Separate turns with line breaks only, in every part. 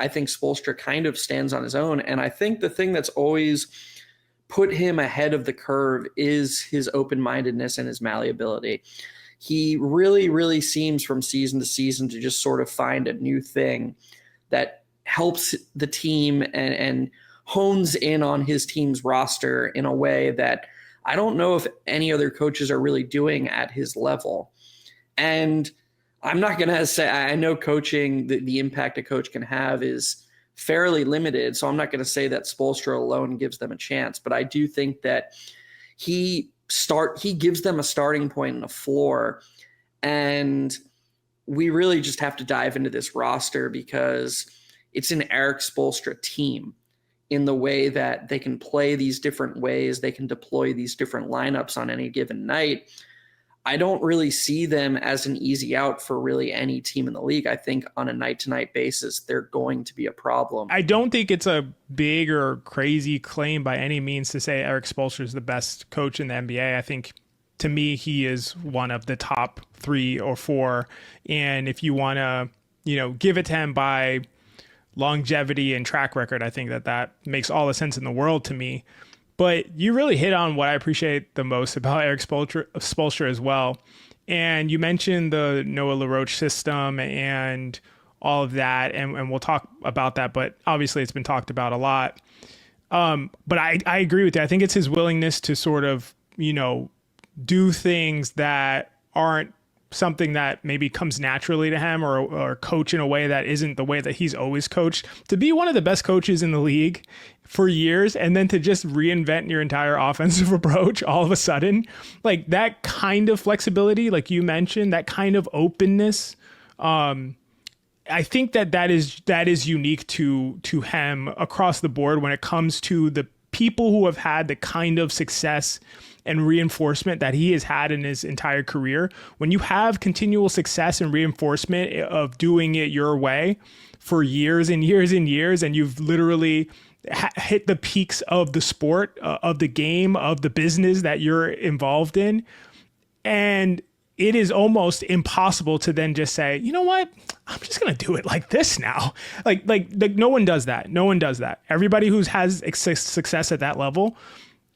I think Spoelstra kind of stands on his own. And I think the thing that's always put him ahead of the curve is his open-mindedness and his malleability. He really, really seems from season to season to just sort of find a new thing that helps the team and hones in on his team's roster in a way that I don't know if any other coaches are really doing at his level. And I'm not going to say, I know coaching, the impact a coach can have is fairly limited. So I'm not going to say that Spoelstra alone gives them a chance, but I do think that he gives them a starting point and a floor. And we really just have to dive into this roster because it's an Erik Spoelstra team in the way that they can play these different ways. They can deploy these different lineups on any given night. I don't really see them as an easy out for really any team in the league. I think on a night-to-night basis, they're going to be a problem.
I don't think it's a big or crazy claim by any means to say Erik Spoelstra is the best coach in the NBA. I think, to me, he is one of the top 3 or 4. And if you want to, give it to him by longevity and track record, I think that makes all the sense in the world to me. But you really hit on what I appreciate the most about Erik Spoelstra as well. And you mentioned the Noah LaRoche system and all of that, and we'll talk about that, but obviously it's been talked about a lot. But I agree with you. I think it's his willingness to sort of, do things that aren't something that maybe comes naturally to him or coach in a way that isn't the way that he's always coached. To be one of the best coaches in the league for years and then to just reinvent your entire offensive approach all of a sudden, like that kind of flexibility, like you mentioned, that kind of openness, I think that is unique to him across the board when it comes to the people who have had the kind of success and reinforcement that he has had in his entire career. When you have continual success and reinforcement of doing it your way for years and years and years, and you've literally hit the peaks of the sport, of the game, of the business that you're involved in, and it is almost impossible to then just say, you know what, I'm just going to do it like this now. Like no one does that. No one does that. Everybody who has success at that level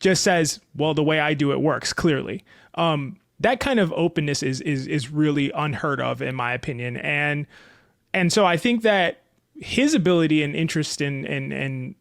just says, well, the way I do it works, clearly. That kind of openness is really unheard of, in my opinion. And so I think that his ability and interest and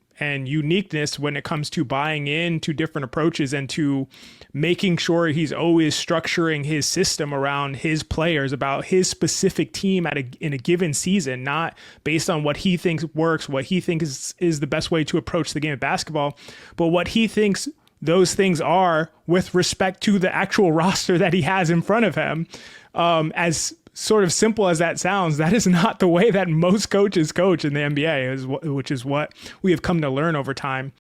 uniqueness when it comes to buying into different approaches and to making sure he's always structuring his system around his players, about his specific team in a given season, not based on what he thinks works, what he thinks is the best way to approach the game of basketball, but what he thinks those things are with respect to the actual roster that he has in front of him. As sort of simple as that sounds, that is not the way that most coaches coach in the NBA, which is what we have come to learn over time.